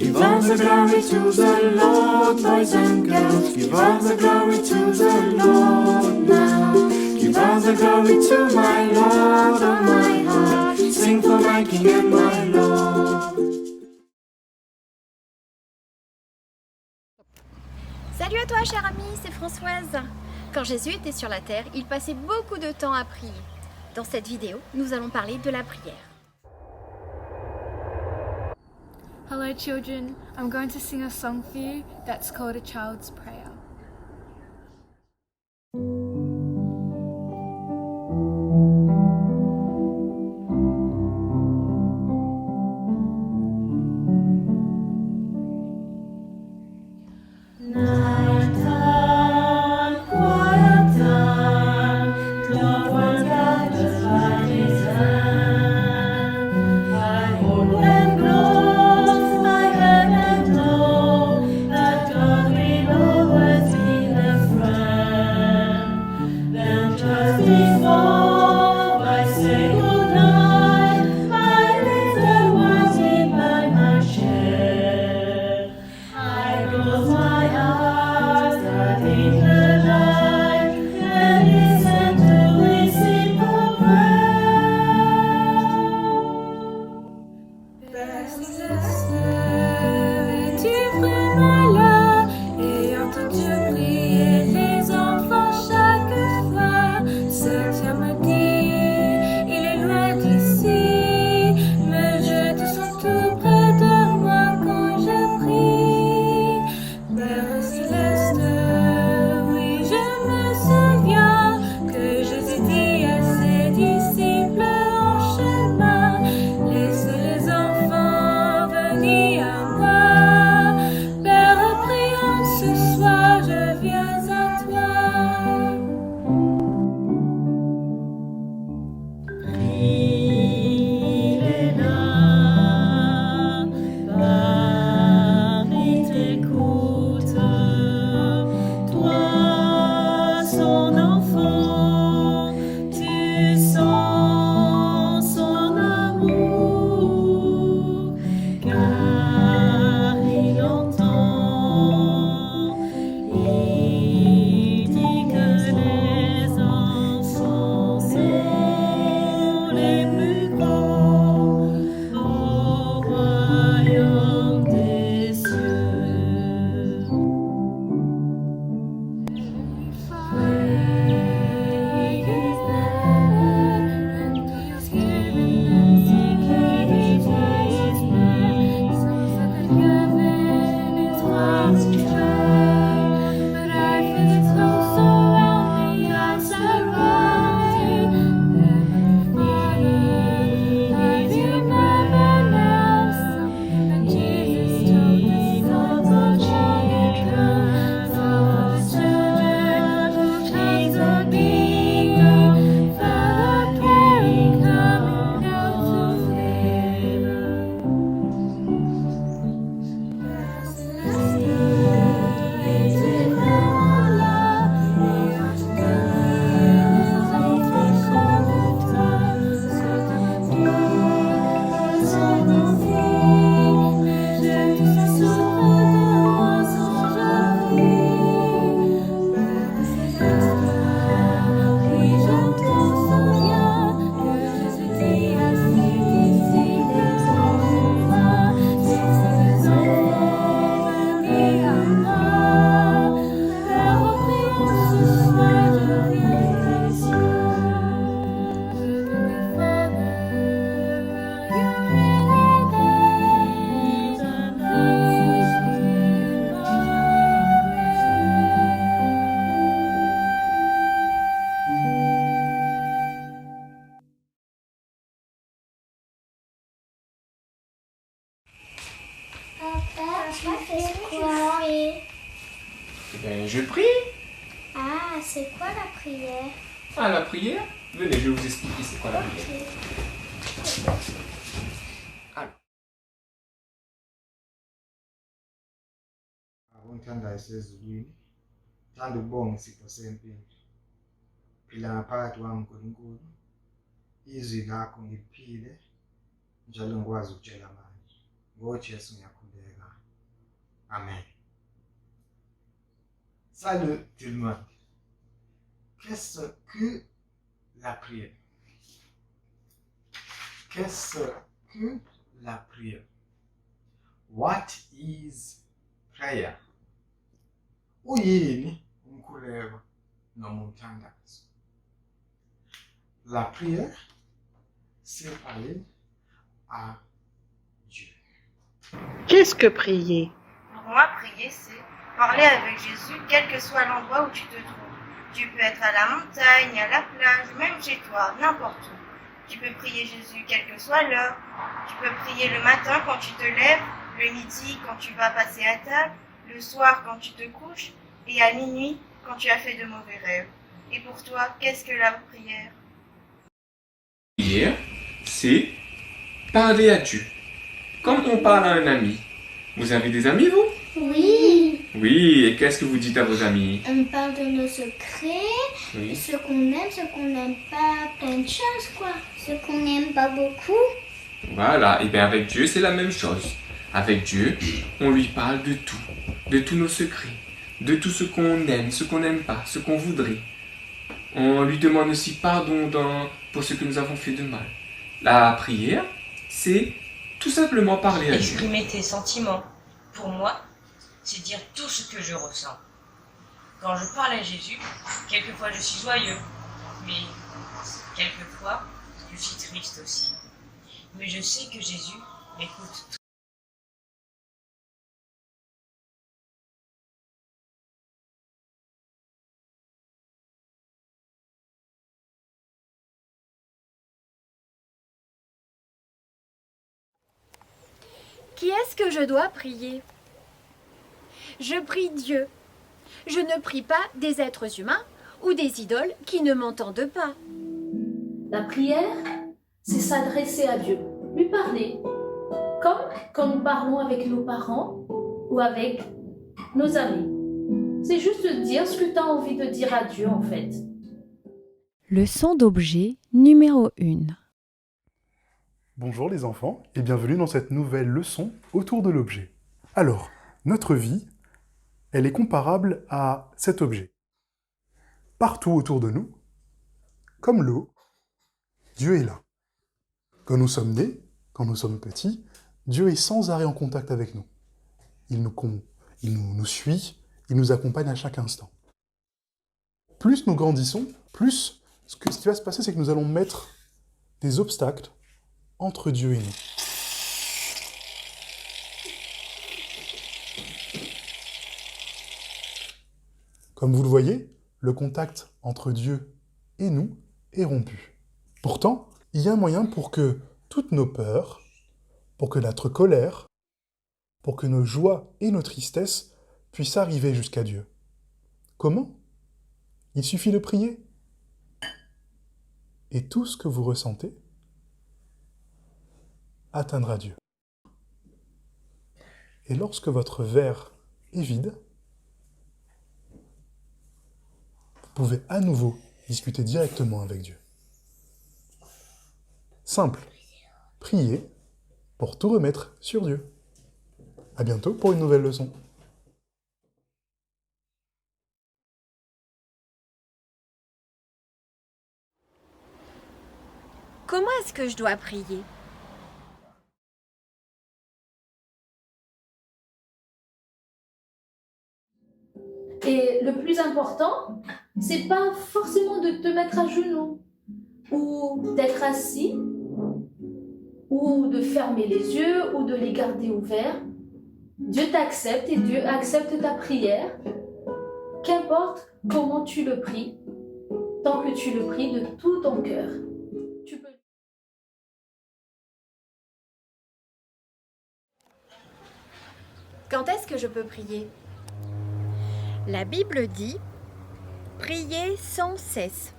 Give all the glory to the Lord, boys and girls. Give all the glory to the Lord now. Give all the glory to my Lord, oh my heart. Sing for my King and my Lord. Salut à toi, cher ami, c'est Françoise. Quand Jésus était sur la terre, il passait beaucoup de temps à prier. Dans cette vidéo, nous allons parler de la prière. Hello children, I'm going to sing a song for you that's called A Child's Prayer. Papa, tu fais quoi? Eh bien, je prie. Ah, c'est quoi la prière? Ah, la prière? Venez, je vais vous expliquer c'est quoi la prière. Uthanda esezulwini, thanda ukubonga isipho sempilo. Phila ngaphakathi kwami uNkulunkulu, izwi lakho ngiliphile, njalo ngikwazi ukutshela amanye. NgoJesu ngiyakhuleka. Amen. Salut tout le monde. Qu'est-ce que la prière? Qu'est-ce que la prière? What is prayer? Uyini umkhuleko noma umthandazo? La prière, c'est parler à Dieu. Qu'est-ce que prier? Pour moi, prier, c'est parler avec Jésus, quel que soit l'endroit où tu te trouves. Tu peux être à la montagne, à la plage, même chez toi, n'importe où. Tu peux prier Jésus, quelle que soit l'heure. Tu peux prier le matin quand tu te lèves, le midi quand tu vas passer à table, le soir quand tu te couches, et à minuit quand tu as fait de mauvais rêves. Et pour toi, qu'est-ce que la prière? Prière, c'est parler à Dieu. Comme on parle à un ami. Vous avez des amis, vous? Oui. Oui, et qu'est-ce que vous dites à vos amis? On parle de nos secrets, Oui. ce qu'on n'aime pas, plein de choses quoi. Ce qu'on n'aime pas beaucoup. Voilà, et bien avec Dieu, c'est la même chose. Avec Dieu, on lui parle de tous nos secrets, de tout ce qu'on aime, ce qu'on n'aime pas, ce qu'on voudrait. On lui demande aussi pardon pour ce que nous avons fait de mal. La prière, c'est tout simplement parler à Dieu. Exprimer tes sentiments. Pour moi, c'est dire tout ce que je ressens. Quand je parle à Jésus, quelquefois je suis joyeux, mais quelquefois je suis triste aussi. Mais je sais que Jésus m'écoute. Qui est-ce que je dois prier? Je prie Dieu. Je ne prie pas des êtres humains ou des idoles qui ne m'entendent pas. La prière, c'est s'adresser à Dieu, lui parler, comme quand nous parlons avec nos parents ou avec nos amis. C'est juste dire ce que tu as envie de dire à Dieu en fait. Leçon d'objet numéro 1. Bonjour les enfants et bienvenue dans cette nouvelle leçon autour de l'objet. Alors, notre vie, elle est comparable à cet objet. Partout autour de nous, comme l'eau, Dieu est là. Quand nous sommes nés, quand nous sommes petits, Dieu est sans arrêt en contact avec nous. Il nous suit, il nous accompagne à chaque instant. Plus nous grandissons, plus ce qui va se passer, c'est que nous allons mettre des obstacles entre Dieu et nous. Comme vous le voyez, le contact entre Dieu et nous est rompu. Pourtant, il y a un moyen pour que toutes nos peurs, pour que notre colère, pour que nos joies et nos tristesses puissent arriver jusqu'à Dieu. Comment? Il suffit de prier. Et tout ce que vous ressentez atteindra Dieu. Et lorsque votre verre est vide, vous pouvez à nouveau discuter directement avec Dieu. Simple. Priez pour tout remettre sur Dieu. À bientôt pour une nouvelle leçon. Comment est-ce que je dois prier? Et le plus important, c'est pas forcément de te mettre à genoux ou d'être assis ou de fermer les yeux ou de les garder ouverts. Dieu t'accepte et Dieu accepte ta prière. Qu'importe comment tu le pries, tant que tu le pries de tout ton cœur. Tu peux... Quand est-ce que je peux prier? La Bible dit « Priez sans cesse ».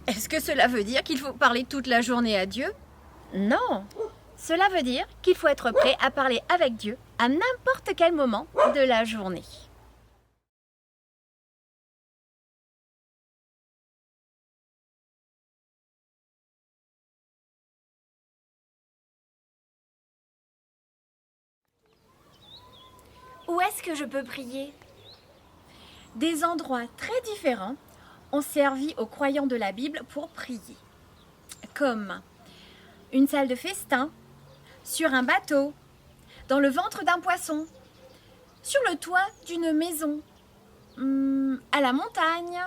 Est-ce que cela veut dire qu'il faut parler toute la journée à Dieu? Non. Cela veut dire qu'il faut être prêt à parler avec Dieu à n'importe quel moment de la journée. Où est-ce que je peux prier? Des endroits très différents ont servi aux croyants de la Bible pour prier, comme une salle de festin, sur un bateau, dans le ventre d'un poisson, sur le toit d'une maison, à la montagne,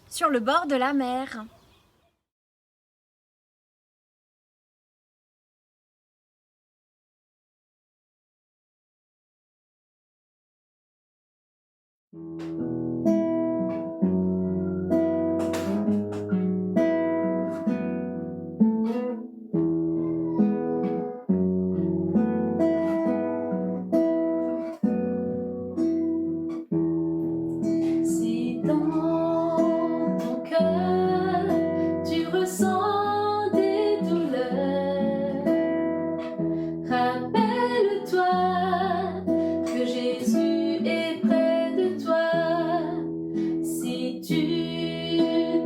sur le bord de la mer. Si dans ton cœur tu ressens des douleurs, rappelle-toi que Jésus est près de toi. Si tu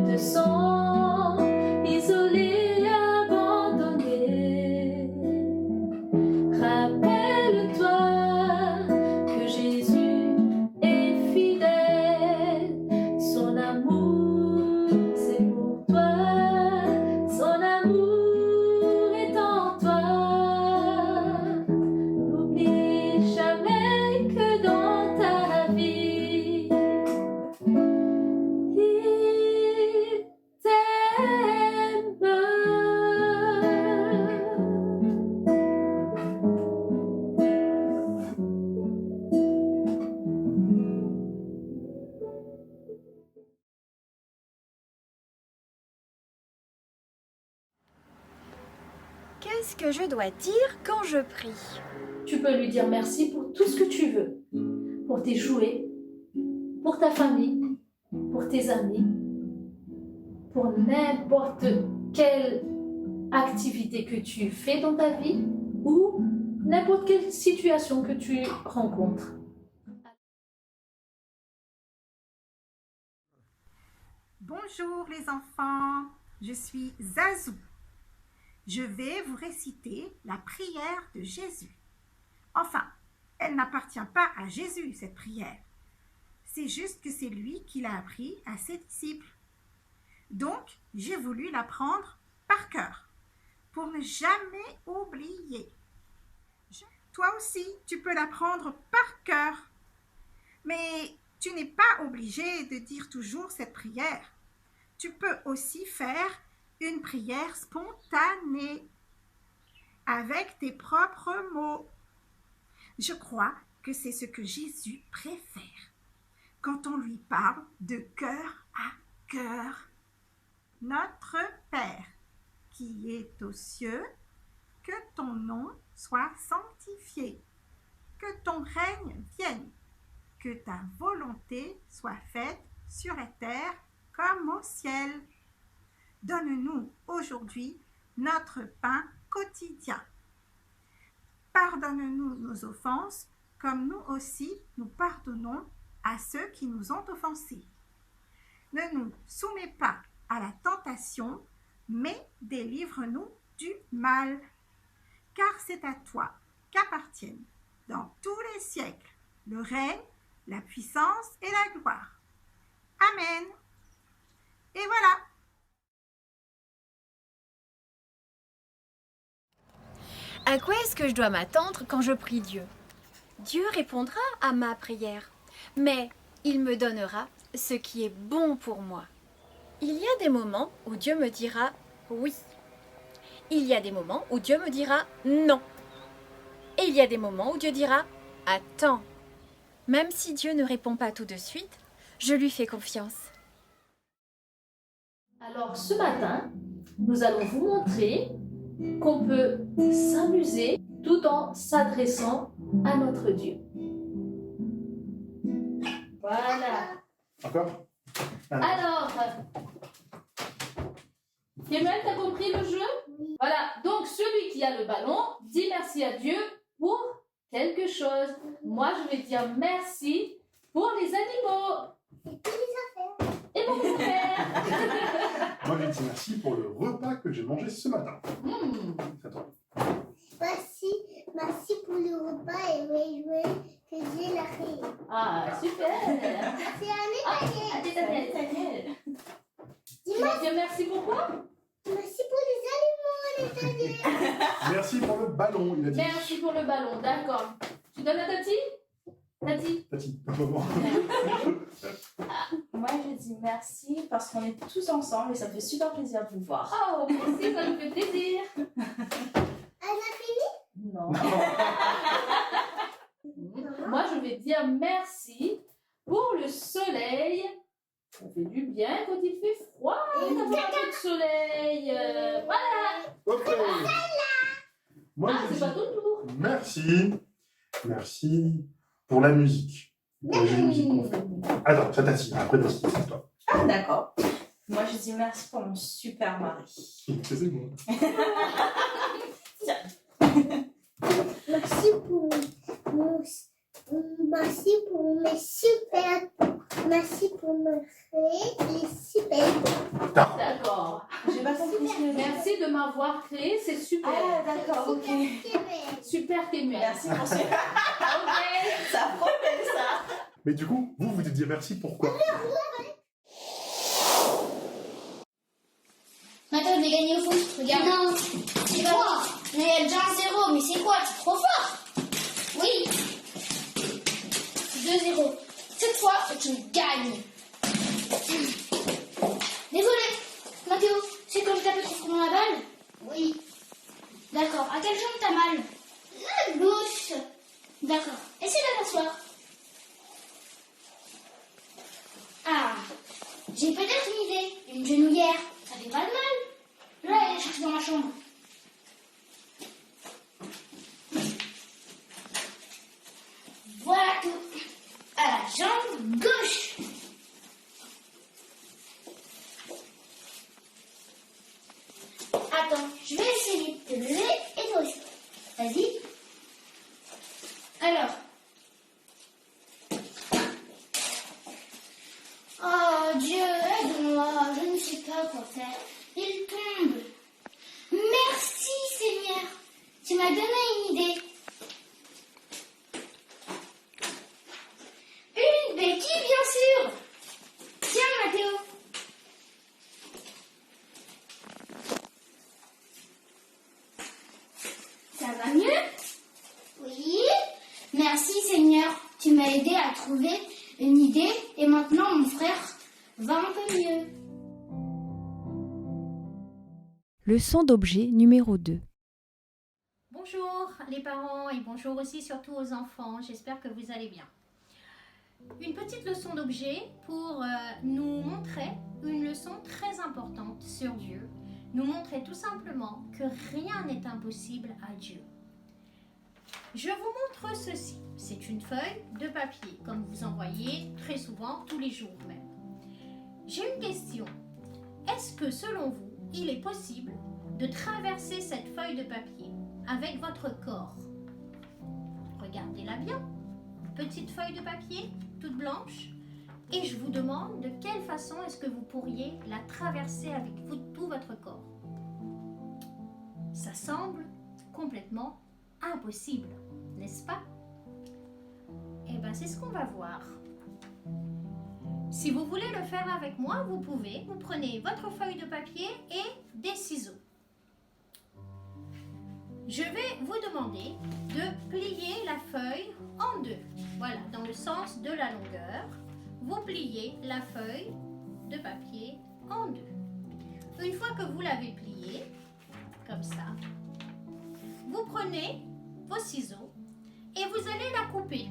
te sens isolé, abandonné, rappelle-toi que Jésus est fidèle. Son amour, c'est pour toi. Son amour est en toi. N'oublie jamais que dans ta vie, il t'aime. Qu'est-ce que je dois dire quand je prie? Tu peux lui dire merci pour tout ce que tu veux. Pour tes jouets, pour ta famille, pour tes amis, pour n'importe quelle activité que tu fais dans ta vie ou n'importe quelle situation que tu rencontres. Bonjour les enfants, je suis Zazou. Je vais vous réciter la prière de Jésus. Enfin, elle n'appartient pas à Jésus, cette prière. C'est juste que c'est lui qui l'a appris à ses disciples. Donc, j'ai voulu l'apprendre par cœur, pour ne jamais oublier. Toi aussi, tu peux l'apprendre par cœur. Mais tu n'es pas obligé de dire toujours cette prière. Tu peux aussi faire une prière spontanée, avec tes propres mots. Je crois que c'est ce que Jésus préfère, quand on lui parle de cœur à cœur. Notre Père, qui est aux cieux, que ton nom soit sanctifié, que ton règne vienne, que ta volonté soit faite sur la terre comme au ciel. Donne-nous aujourd'hui notre pain quotidien. Pardonne-nous nos offenses, comme nous aussi nous pardonnons à ceux qui nous ont offensés. Ne nous soumets pas à la tentation, mais délivre-nous du mal. Car c'est à toi qu'appartiennent, dans tous les siècles, le règne, la puissance et la gloire. Amen. Et voilà. À quoi est-ce que je dois m'attendre quand je prie Dieu? Dieu répondra à ma prière, mais il me donnera ce qui est bon pour moi. Il y a des moments où Dieu me dira oui. Il y a des moments où Dieu me dira non. Et il y a des moments où Dieu dira attends. Même si Dieu ne répond pas tout de suite, je lui fais confiance. Alors ce matin, nous allons vous montrer qu'on peut s'amuser tout en s'adressant à notre Dieu. Voilà. Encore? Alors, Emmanuel, t'as compris le jeu? Oui. Voilà, donc celui qui a le ballon dit merci à Dieu pour quelque chose. Moi, je vais dire merci pour les animaux. Et tous les affaires. Et pour mon père. Moi, je dis merci pour le repas que j'ai mangé ce matin. C'est à toi. Merci pour le repas et oui, Ah, super. C'est un Nathaniel. Nathaniel. Dis-moi, Tu dis merci pour quoi? merci pour les aliments, Nathaniel. Merci pour le ballon, il a dit. Merci pour le ballon, d'accord. Tu donnes à Tati? Tati? Tati, maman. Moi, je dis merci parce qu'on est tous ensemble et ça me fait super plaisir de vous voir. Oh, merci, ça nous fait plaisir. Elle a fini? Non. Moi, je vais dire merci pour le soleil. Ça fait du bien quand il fait froid d'avoir un peu de soleil. Voilà. Ok. Moi, Ah, je c'est pas dis ton tour. merci. Merci pour la musique. Pour la musique qu'on fait. Attends, ça Tati, après Tati, c'est toi. Ah, d'accord. Moi, je dis merci pour mon super mari. C'est moi. Merci pour merci pour mes super. Merci pour me créer les super. D'accord. J'ai pas compris ce que Merci de m'avoir créé, c'est super. Ah, d'accord, ok. Super t'es mieux. Merci pour ce. Ok. Ça promet ça. Mais du coup, vous dites dire merci pourquoi? Attends, je vais gagner au foot, regarde. Non, c'est quoi? Mais il y a déjà un 0, mais c'est quoi? Tu es trop fort. Oui. 2-0. Cette fois, tu gagnes. Désolé. Mathéo, c'est comme je tapais trop fort dans la balle? Oui. D'accord. À quelle jambe t'as mal? La gauche. D'accord. Essaye de t'asseoir. Ah, j'ai peut-être une idée. Une genouillère. Ça fait pas de mal. Je vais aller chercher dans ma chambre. Voilà tout. À la jambe gauche. Attends, je vais essayer de te lever et toi aussi. Vas-y. Alors. Oh Dieu, aide-moi, je ne sais pas quoi faire. Il tombe. Merci Seigneur, tu m'as donné une idée. Une béquille, bien sûr. Tiens Mathéo. Ça va mieux? Oui. Merci Seigneur, tu m'as aidé à trouver une idée et maintenant mon frère va un peu mieux. Leçon d'objet numéro 2. Bonjour les parents et bonjour aussi surtout aux enfants, j'espère que vous allez bien. Une petite leçon d'objet pour nous montrer une leçon très importante sur Dieu, nous montrer tout simplement que rien n'est impossible à Dieu. Je vous montre ceci, c'est une feuille de papier, comme vous en voyez très souvent, tous les jours même. J'ai une question, est-ce que selon vous, il est possible de traverser cette feuille de papier avec votre corps? Regardez-la bien, petite feuille de papier, toute blanche, et je vous demande de quelle façon est-ce que vous pourriez la traverser avec tout votre corps. Ça semble complètement impossible, n'est-ce pas? Eh bien, c'est ce qu'on va voir. Si vous voulez le faire avec moi, vous pouvez. Vous prenez votre feuille de papier et des ciseaux. Je vais vous demander de plier la feuille en deux. Voilà, dans le sens de la longueur. Vous pliez la feuille de papier en deux. Une fois que vous l'avez pliée, comme ça, vous prenez vos ciseaux et vous allez la couper.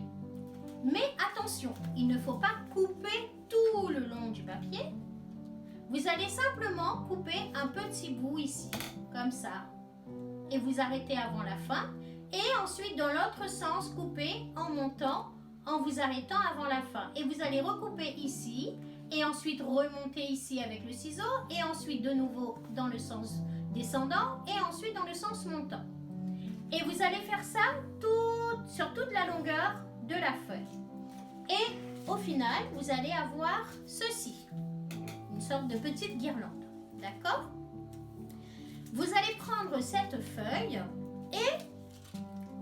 Mais attention, il ne faut pas couper tout le long du papier. Vous allez simplement couper un petit bout ici, comme ça. Et vous arrêtez avant la fin. Et ensuite, dans l'autre sens, couper en montant, en vous arrêtant avant la fin. Et vous allez recouper ici. Et ensuite, remonter ici avec le ciseau. Et ensuite, de nouveau dans le sens descendant. Et ensuite, dans le sens montant. Et vous allez faire ça sur toute la longueur de la feuille. Et au final, vous allez avoir ceci. Une sorte de petite guirlande. D'accord ? Vous allez prendre cette feuille et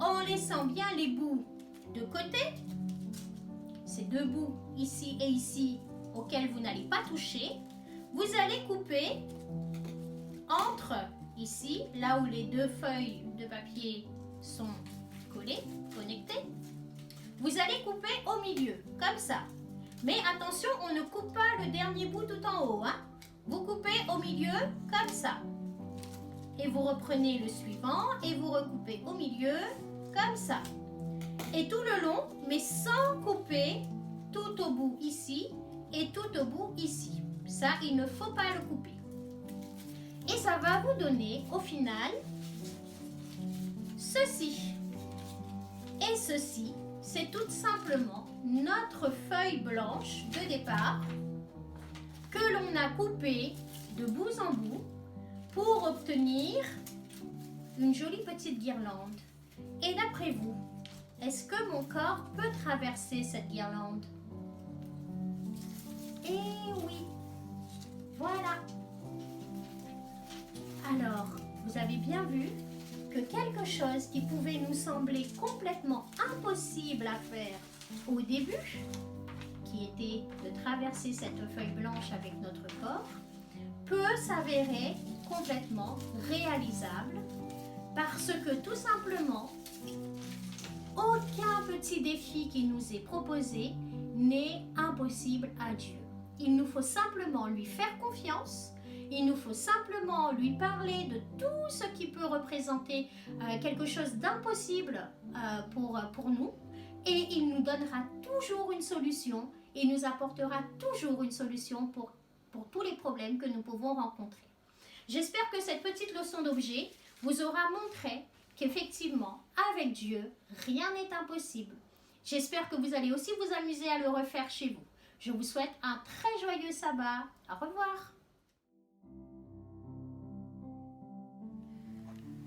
en laissant bien les bouts de côté, ces deux bouts ici et ici auxquels vous n'allez pas toucher, vous allez couper entre ici, là où les deux feuilles de papier sont collées, connectées. Vous allez couper au milieu, comme ça. Mais attention, on ne coupe pas le dernier bout tout en haut. Hein. Vous coupez au milieu, comme ça. Et vous reprenez le suivant et vous recoupez au milieu, comme ça. Et tout le long, mais sans couper tout au bout ici et tout au bout ici. Ça, il ne faut pas le couper. Et ça va vous donner, au final, ceci. Et ceci, c'est tout simplement notre feuille blanche de départ que l'on a coupée de bout en bout pour obtenir une jolie petite guirlande. Et d'après vous, est-ce que mon corps peut traverser cette guirlande? Eh oui, voilà. Alors, vous avez bien vu que quelque chose qui pouvait nous sembler complètement impossible à faire au début, qui était de traverser cette feuille blanche avec notre corps, peut s'avérer complètement réalisable parce que tout simplement, aucun petit défi qui nous est proposé n'est impossible à Dieu. Il nous faut simplement lui faire confiance. Il nous faut simplement lui parler de tout ce qui peut représenter quelque chose d'impossible pour nous. Et il nous donnera toujours une solution. Il nous apportera toujours une solution pour tous les problèmes que nous pouvons rencontrer. J'espère que cette petite leçon d'objet vous aura montré qu'effectivement, avec Dieu, rien n'est impossible. J'espère que vous allez aussi vous amuser à le refaire chez vous. Je vous souhaite un très joyeux sabbat. Au revoir.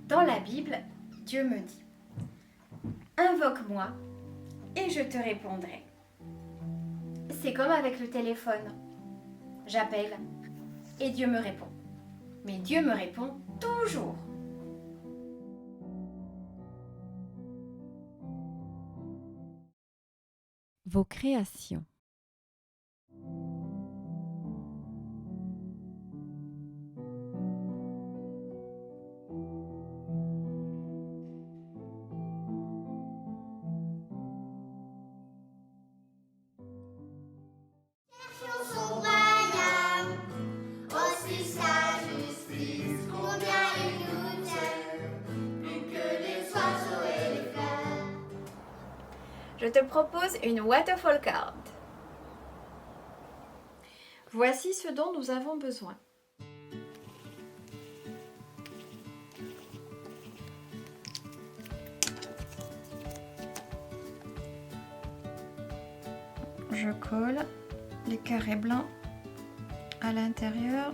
Dans la Bible, Dieu me dit « Invoque-moi et je te répondrai ». C'est comme avec le téléphone. J'appelle et Dieu me répond. Mais Dieu me répond toujours. Vos créations. Je te propose une waterfall card. Voici ce dont nous avons besoin. Je colle les carrés blancs à l'intérieur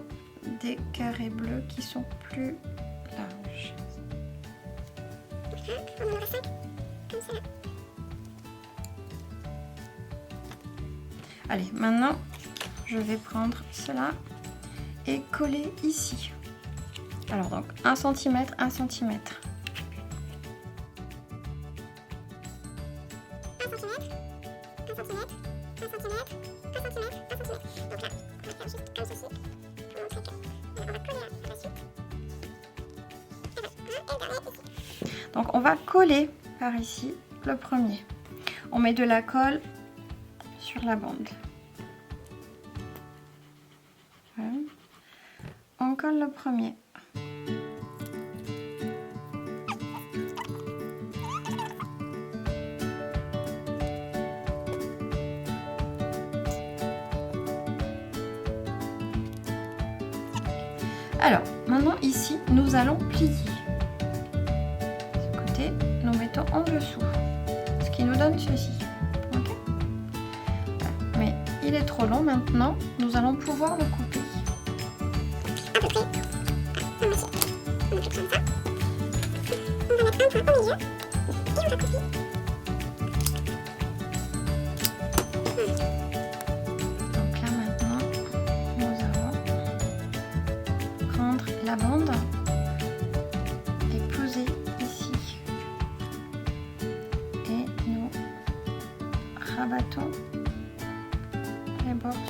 des carrés bleus qui sont plus larges. Allez, maintenant, je vais prendre cela et coller ici. Alors donc, 1 cm, 1 cm. Donc on va coller par ici le premier. On met de la colle sur la bande. Voilà. On colle le premier. Alors, maintenant ici, nous allons plier. Ce côté, nous mettons en dessous, ce qui nous donne ceci. Okay. Voilà. Mais il est trop long maintenant, nous allons pouvoir le couper. À peu près. On va comme ça. On va mettre un point au milieu. Et on va couper. Donc là maintenant, nous allons prendre la bande et poser ici. Et nous rabattons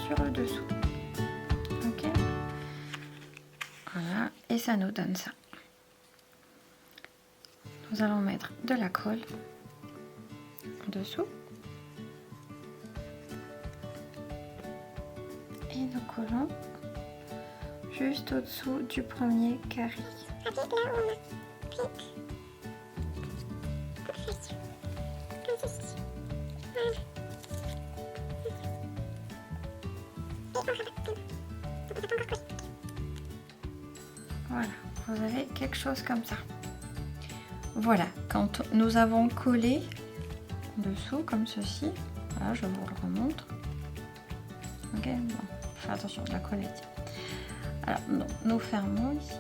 sur le dessous. Ok. Voilà, et ça nous donne ça. Nous allons mettre de la colle en dessous. Et nous collons juste au-dessous du premier carré. Voilà, vous avez quelque chose comme ça. Voilà, quand nous avons collé dessous comme ceci, voilà, je vous le remontre. Ok, bon, faites attention, la colle est. Alors, nous fermons ici.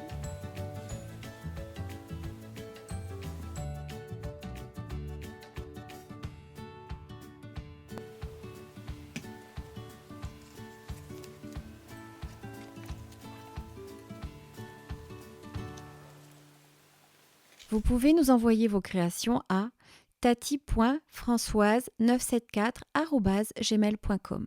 Vous pouvez nous envoyer vos créations à tati.françoise974@gmail.com.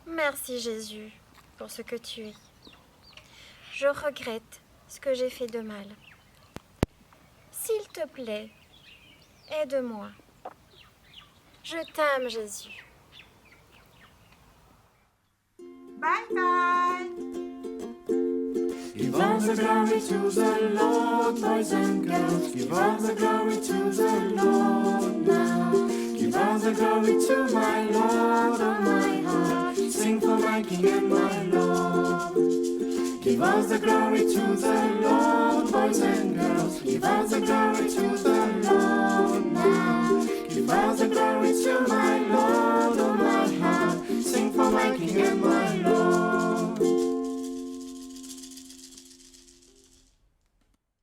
Merci Jésus pour ce que tu es. Je regrette ce que j'ai fait de mal. S'il te plaît, aide-moi. Je t'aime Jésus. Bye bye. Give all the glory to the Lord, boys and girls. Give all the glory to the Lord now. Give all the glory to my Lord, oh my heart. Sing for my King and my Lord. Give all the glory to the Lord, boys and girls. Give all the glory